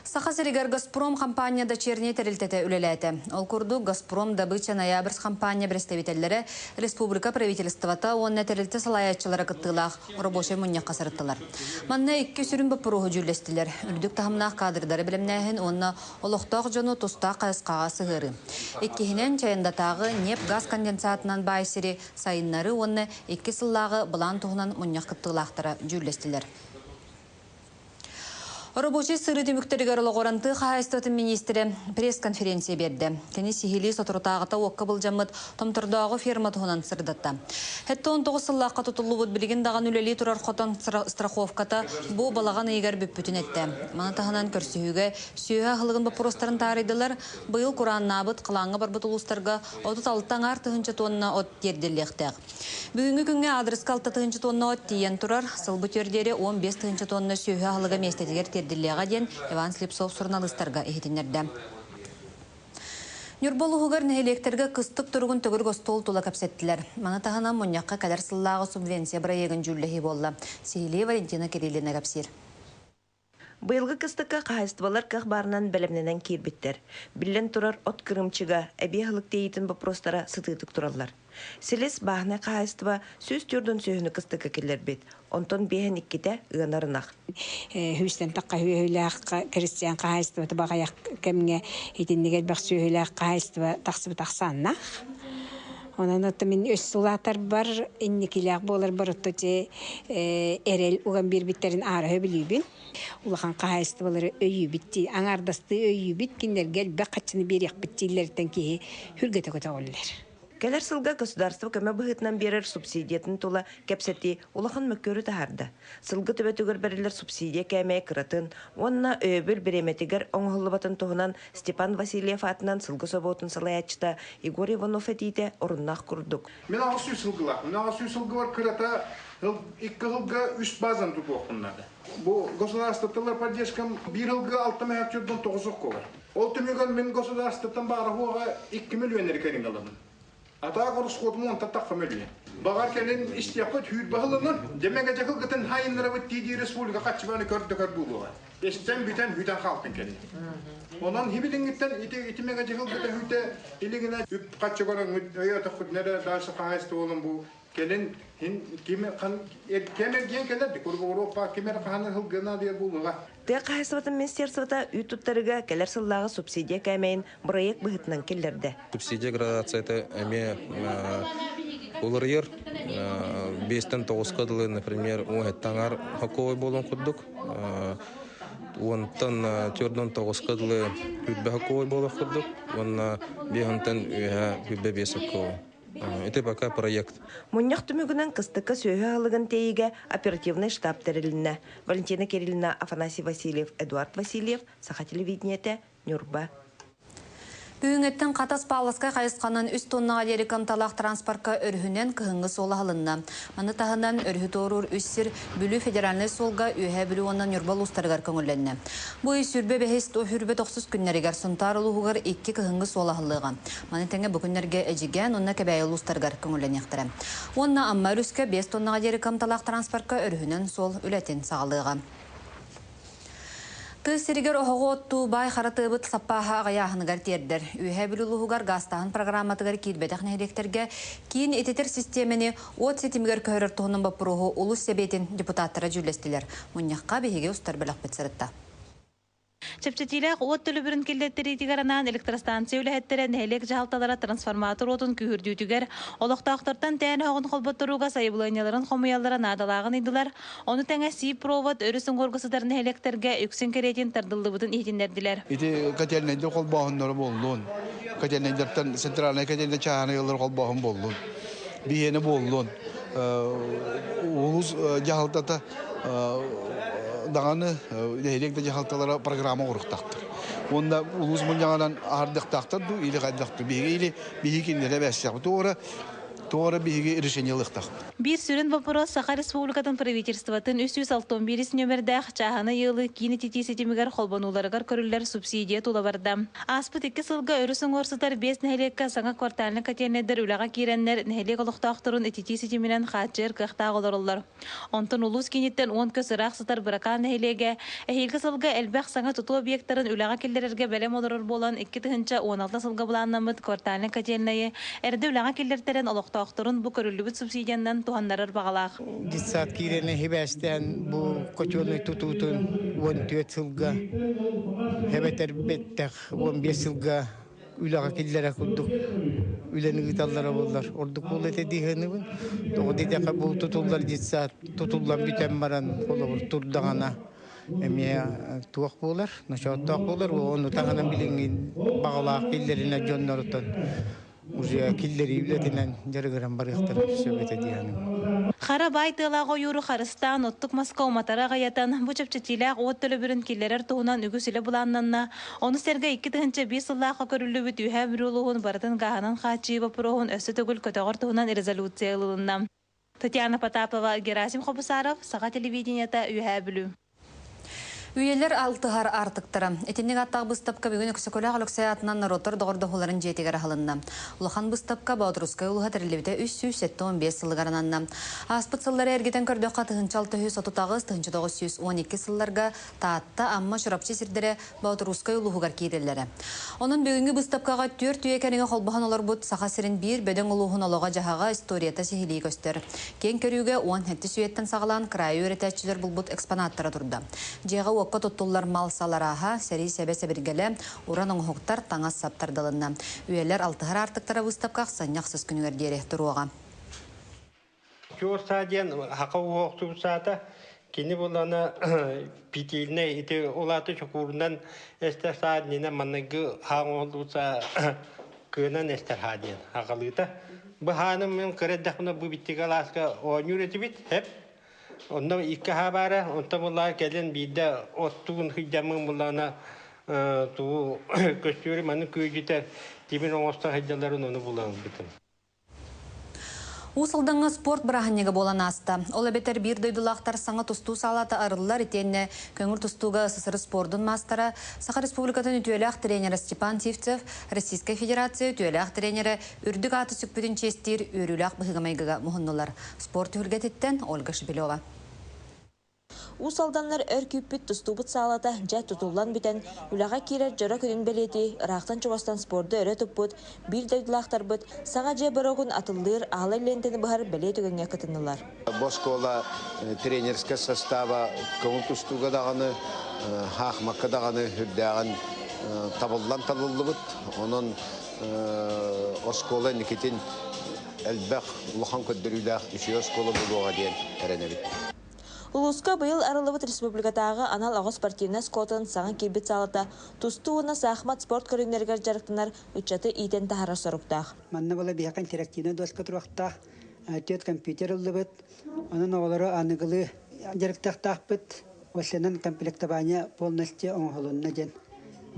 Сахасыригар Газпром компанияда черне терилтете үлеләте. Ол курду Газпром добыча ноябрьс компания представительләре республика правительствата онна терилте салаятчылары кыттылах рабочий мунья касырыттылар. Манна 2 сүрүн бапыруху жүллестилер. Үрдүк тахымнах кадрдары билемнәһен онна олохтак жону туста кайыскага сыгыры. Иккиһинен чайындатагы нефть газ конденсатынан байсири сайыннары онна 2 сыллагы булан туһунан мунья кыттылахтара жүллестилер. Рабочий сыры демүктерігер олғоранты қағайстатын министрі пресс-конференция берді. Кені сихили сотыртағыта оққа бұлжамыд томтырдағы ферма тұғынан сырдатта. Хетті 19 сыллаққа тұтылы бұд білген даған үлелі тұрар қотан страховката бұл балаған егер бүппүтін әтті. Мана тағынан көрсіуге сүйеға ғылығын бапыростарын таридылар, бұйыл Құран набыд қылаңы бар бұтылыстарға 36 артығынчы тонна от дерділіқтіғ. Бүгінгі күнге адресқа 6 тонна от тиен тұрар, сылбы төрдері 15 тонна сүйеға ғылыға местетігер терділіға ден Иван Слепцов журналистарға ехетінерді. Нюрболуғығар нәйлектерге қыстық тұрғын түгір ғостол тұла кәпсеттілер. Мана тағынан мұньяққа кәдір сыллағы субвенция бұра егін жүлләхи болла. Сейле Валентина Кириллина кәпсер. Быйылғы кыстыққа қайыстывалар қақ барынан бәлемненен кейбіттер. Білен тұрар от кырымчыға, әбе ғылық дейітін бұпростара сытытық тұралар. Селес бағына қайыстыва сөз түрдің сөйіні кыстыққа келер бет. Онтон бейін иккеті ұғынарынақ. Хүстен таққа өйләқ крестьян қайыстыва табағаяқ кәміне етіндегер бақ сөйләқ қайыстыва тақсыбы тақсаннақ. Онан отта мен өс сулатар бар, инникилях болар бар отта те эрел уган бир биттерин ары билибин. Улахан кайысты болары өйү битти, аңардасты өйү бит киндергел бакачыны берек биттилерден ки хүргөтө көтө оллар. Келер сылга государство көмө быһытынан берер субсидиятын тула кепсети улахан мөккөрү тахарды. Сылгы төбөтөгөр берилер субсидия кәмә кыратын, онна өбүл береметигер оңголлубатын туһунан Степан Васильев атынан сылгы соботун салаячта Игорь Иванов этите оруннах курдук. Мен агысу сылгылар. Мен агысу сылгылар кырата 2 жылга 3 базан туту окуннады. Бу государствоталар поддержкам 1 жылга 6,9 колар. Ол түмөгөн мен государствотан бары хуга 2 миллион эркерин алам. Ата горус котмон таттак фамилия. Багар келин истияпыт хүйт багылынан демеге жакыл гытын хайыннары бит тиди республика качбаны көрдөкөр булуга. Эстен бүтен хүйтен халкын келди. Онан хибидингиттен итимеге жакыл гытын хүйтө илигине үп качбаны өйөтө хүтнере дасы кайсты болун бу келин хин кеме кан кеме ген келди Европа кемер каны хыл гына дер булуга. Тэ кайсыбатын министерствота үтүттөргө келер сыллагы субсидия кәмәйин проект быһытынан келлерде. Субсидия градацияты эме уларьер 5-9 кадылы, например, таңар хаковой болон курдук. Онтан 4-9 кадылы хүтбе хаковой болон курдук. Онна бехантан хүтбе бесаковой. Это пока проект. Муньяк түмүгүнөн кыстыкка сөйө алыгын тейиге оперативный штаб терилине. Валентина Кириллина, Афанасий Васильев, Эдуард Васильев, Саха телевидениете, Нюрба. Бүгінгеттен қатас палысқа қайысқанын 3 тоннаға дерекам талақ транспортқа өрхінен кығыңғы солы алынна. Маны тағынан өрхі торур үссір бүлі федеральный солға үйе бүлі онан үрбал ұстарығар көңілінне. Бұл сүрбе бәхест о хүрбе 90 күннерігер сұнтар ұлығығыр 2 кығыңғы солы алыға. Маны тәңе бүкіндерге әжіген онна кәбәйіл ұстарығар көңілін ектірі. Онна аммар үске 5 тоннаға дерекам талақ транспортқа өрхінен сол үләтен сағалыға. Тысыригер оғотту бай харатыбыт саппаха ағаяғынығар тердер. Үйе білулуғығар гастағын программатығар кейдбетақ нәйлектерге кейін ететер системені от сетімігер көрір тұғының бапыруғы ұлыс себетін депутаттары жүлестілер. Мұнияққа бейге ұстар білақ бетсірітті. Чепчетилек от төлөбүрүн келдеттери тигаранан электростанция үлэхеттерен элек жалталара трансформатор отун күһүрдүүтүгер олоктоактардан тәэн хогун холботторуга сайбылыйняларын хомуяллара надалагын идылар. Ону тәңе сип провод өрүсүн горгусударны электерге үксүн керетин тардыллыбытын ихтиндердилер. Ити котельнайдер колбаахыннары болдун. Котельнайдертен центральный котельнай чааныялар колбаахын болдун. Биени болдун. Улус жалтата дағаны дәйлекті жағалталары программа ұрықтақтыр. Онда ұлыз мұн жаңадан ардықтақтыр, үйлі қайдықтыр. Бейгі бейгі кендері бәсіяқпы. Тоғыры Туора биһиги решениялыктак. Bir sürün вопрос Саха Республикатын правительствотын 361 нөмердәх чаханы йылы кини титисетимигер холбануларыгар көрүлләр субсидия тулабарда. Аспыт 2 сылга өрүсүң орсутар 5 нәһелеккә саңа кварталны катеннәдер үләгә кирәннәр нәһелек олуктактырын титисетиминен хатчер кыхта голоруллар. Онтон улус киниттен 10 көсөрак сытар быракан нәһелеге әһилге сылга элбәх саңа туту объекттарын үләгә киллерерге бәлем олорор болан 2 тыгынча 16 сылга буланнамыт кварталны катеннәе эрде үләгә киллертерен олуктактырын бу көрүлүбүт субсидияндан туганнарар багалак. Дисат кирене хибестен бу көчөнү тутутун 14 сылга хебетер беттек 15 сылга үлага киллере кудук үлени гиталлара болдар ордук бул эте дигенибин тоги дека бу тутулдар дисат тутулдан битем баран болор турдагана эме туак болар начоттак болар ону тагынан билингин багалак киллерине жоннорутон уже киллери билетинен жарыгыран барыктар сөбөтө дияны. Хара байтылагы юру Харыстан оттук Москва матара гаятан бу чепчетилак от төлөбүрүн киллерер туунан үгүсүлө буланнанна ону серге 2 тыгынча 5 сыллака көрүлүбүт үһә бирулугун бардын гаһанан хачы бапрогун өсө төгүл көтөгөр туунан резолюция ылынна. Татьяна Потапова, Герасим Хобусаров, Саха телевидениета үһә билүү. Үйелер алтыгар артыктыра. Этинник аттағы бұстапқа бүгін өксөкөлі ғалықсай атынан наротыр доғырдығыларын жетігер алынна. Улахан бұстапқа Баудырускай ұлыға тәрілебіде 315 сылғарананна. Аспыт сыллары әргетен көрдіққа тұхынчал 912 сылларға таатта амма шырапчы сірдері Баудырускай ұлығығар кейдерлері. Оның бүгінгі бұстапқаға 4 үйекеріңі қолбаған олар бұд сақа сірін бір бөдің ұлығын олыға жағаға историята сехилей көстер. Кен көріуге 10 хетті сүйеттен сағылан крайы өретәтчілер бұл бұд экспонаттары тұрды. Оққа тұттулар мал салараға, сәрі сәбәсі біргелі, уран оңғықтар таңас саптардылынна. Үйелер алтығар артықтара бұстапқақ саняқсыз күнігер дерек тұруға. Жор саден хақы оқты бұсата, кені боланы питейіне еті олаты шықурынан әстер саденіне маннығы хағын олды бұса көнан әстер хаден хақылыта. Бұханым мен көрәддіқіні бұл біттігі аласқа ойын үреті біт, әп. Онда ике хабары, онда булар келен биде оттугун хыджамын булана туу көстүрү маны көйгүтер тибин оңоста хыджаларын оны булан битим. Усылдыңы спорт бірахыннеге болан аста. Ол әбетер бір дөйдулақтар саңа тұсту салаты арылылар етенне көңір тұстуға СССР спордың мастары Саха Республикатын үтуелек тренері Степан Тивцев, Российская Федерация үтуелек тренері үрдік аты сүкпүдін честер өрілек бұғымайгыға мұхыннылар. Спорт үлгететтен Ольга Шебелова. Усалданлар өр күппіт тұстубыт салата жай тұтулан бітен үліға керер жара күнін белеті, рақтан чуғастан спорды өрі тұппыт, бір дөйділақтар бұт, саңа жай барығын атылдыр, ағылай лентені бұхар бәле түгінге қытынылар. Боскола тренерская состава, көңіл тұстуға дағаны, хақмаққа дағаны хүрдәғын табылдан талылы бұт, оның оскола некетін әлбәқ ұлған көддіріләқ үші оскола бұлуға дейін әрәне біт. Улуска быйыл арылыбыт республикатағы анал ағыз спортивна скотын саңа кирбит салата тустуына сахмат спорт көрінергер жарықтынар үтчаты итен тахара сорықтақ. Манна бола бияқан терактина доска тұрақтақ, тет компьютер ұлыбыт, оның оғылары анығылы жарықтақтақ бұт, осынан комплектабания полностью оңғылынна ден.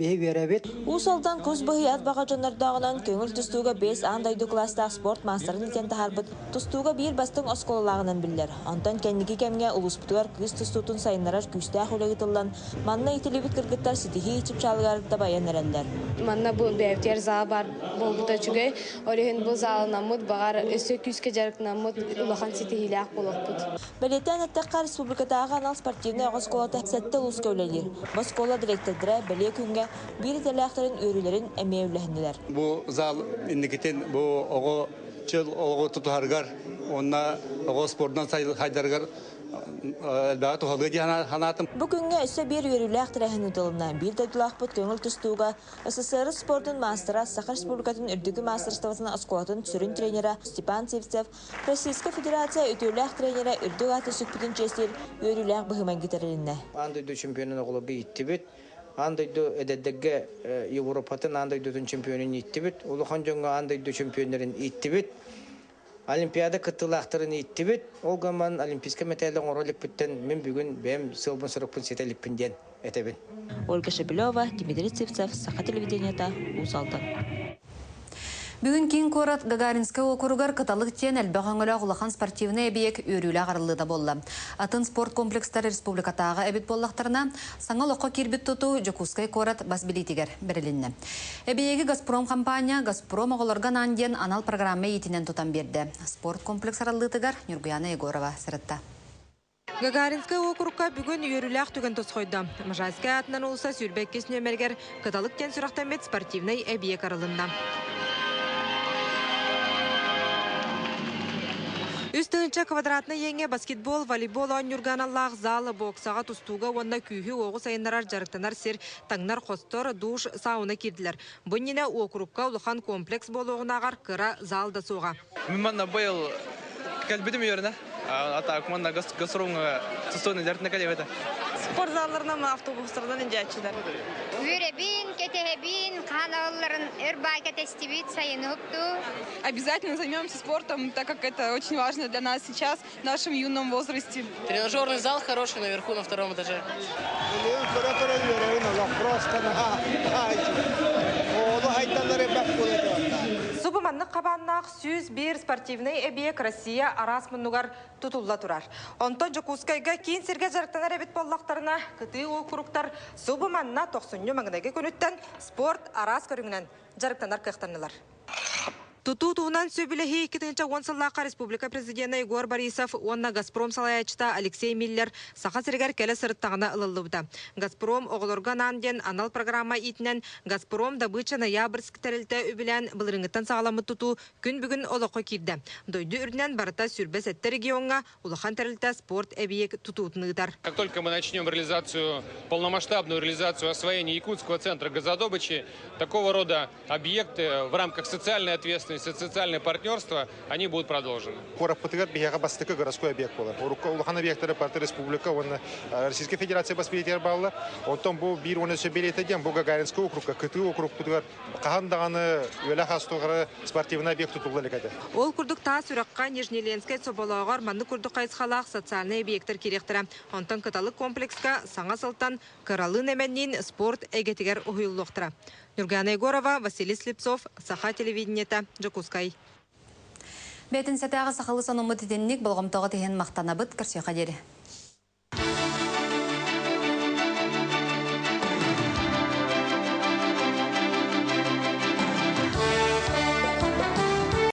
Усалдан көз бұғы атбаға жонардағынан көңіл тұстуға 5 андайды кластақ спорт мастарын итен тахарбыт, тұстуға бір бастың осколалағынан білдер. Антон кәннігі кәмге ұлыспытығар күз тұстутын сайынарар күстәқ өлігітілден, манна итілебіт кіргіттар сетихи ичіп чалғарыпта баян әрәлдер. Манна бұл бәйптер залы бар болбыта жүгей, орехін бұл залынамыд, бағар өсі күзке жарықтынамыд, ұлақан сетихиләқ болуқпыд. Бәлеттен әттәққа республикатағы анал спортивны оғыз колата сәтті ұлыс көйлелер. Бас кола директордыра бәле күнге bir telektörün ürünlerin emevlehniler. Bu zal indiketen bu oğu çıl oğu tutargar, ona oğu spordan sayıl haydargar daha tuhalı diye hanatım. Bugünkü ise bir ürünler ehnutalından bir de tulakput köngül tustuğa SSR sportun mastera Sakha Respublikatın ürdüğü master stavasına askolatın sürün treneri Stepan Tevtsev, Российская Федерация ütürler treneri ürdüğü atı sükpütün çestir ürünler bıhıman getirilinde. Andaydı çempiyonun oğlu ittibit. Andaydı ededege Avrupa'nın andaydı çempiyonun ittibit. Uluhan jonga andaydı çempiyonların ittibit. Olimpiyada katılakların ittibit. O zaman Olimpiska metalden oralik bitten men bugün benim sılbın sırıpın setelippinden etebin. Ольга Шепелева, Дмитрий Цивцев, Саха телевидениета, Усалдан. Бүгін кейін корат Гагаринская округар каталык тен әлбәғаңыла ғылақан спортивный әбиек өрілі ағарылыда болды. Атын спорт комплекстары республикатағы әбет боллақтарына саңал оққа кербет тұту Жокускай корат басбилитигер бірілінні. Әбиегі Газпром компания Газпром оғылырған анден анал программы етінен тұтан берді. Спорт комплекс аралытыгар Нюргуяна Егорова сырытта. Гагаринская округка бүгін үйеріліғ түген тұсқойды. Можайская атынан олса сүрбәккес нөмергер каталык кен сұрақтамет спортивный әбиек аралында. Үстіңінші квадратны еңе баскетбол, волейбол ойнырған Аллах залы боксаға тұстуға онна күйі оғы сайынарар жарықтанар сер таңнар қостор душ сауна кирділер. Бұнніне округка ұлыған комплекс болуғынағар кыра залда соға. Миманна был кәлбедім үйеріне. Ата команда Газпромға тұстуғын жарытына кәлеп еді. Спорт залларынан автобустардан инжатчылар. Үйребин, кетехебин, қанағыларын өрбай кетестебит, сайыны ұпту. Обязательно займемся спортом, так как это очень важно для нас сейчас, в нашем юном возрасте. Тренажерный зал хороший наверху на 2-м этаже. Субыманны қабаннақ сүйіз бір спортивный әбиек Россия арас мұнығар тұтылла тұрар. Онтон Жокускайға кейін серге жарықтанар әбет боллақтарына күті округтар субыманна 90 маңынаға көнүттен спорт арас көріңінен жарықтанар қықтанылар. Туту туғынан сөбілігі 2-10 сыллаққа республика президенті Егор Борисов, онна Газпром салаячыта Алексей Миллер сақа сіргер кәлі сырыттағына ылылыбыда. Газпром оғылырған анден анал программа итінен Газпром добыча ноябрьск тәрілті өбілен бұлырыңыттан сағаламы тұту күн бүгін олыққа кирді. Дойды үрінен барыта сүрбәс әтті регионға улахан тәрілті спорт әбиек тұтуытынығыдар. Как только мы начнем полномасштабную реализацию освоения Якутского центра газодобычи, такого рода объекты в рамках социальной ответственности, социальное партнерство, они будут продолжены. Кораппатыгар бияга бастыкы городской объект болар. Улахан объекттары парты республика, он Российская Федерация баспилетер балла. Онтон бу бир оны сөбелеті ден, бу Гагаринский округка, кыты округ путыгар қағандағаны өлі қастуғары спортивный объект тұтылды лекеді. Ол күрдік та сүраққа Нежнеленскай собалағар манны күрдік қайсқалақ социальный объекттер керектірі. Онтон каталык комплекска саңа сылтан кыралы неменнен спорт әгетігер ұйылуқтыра. Нюргуяна Егорова, Василий Слепцов, Саха телевидениета, Жокускай. Бәтін сәтәғі сақылы санымы тетеннік болғымтағы теген мақтанабыт кірсе қадері.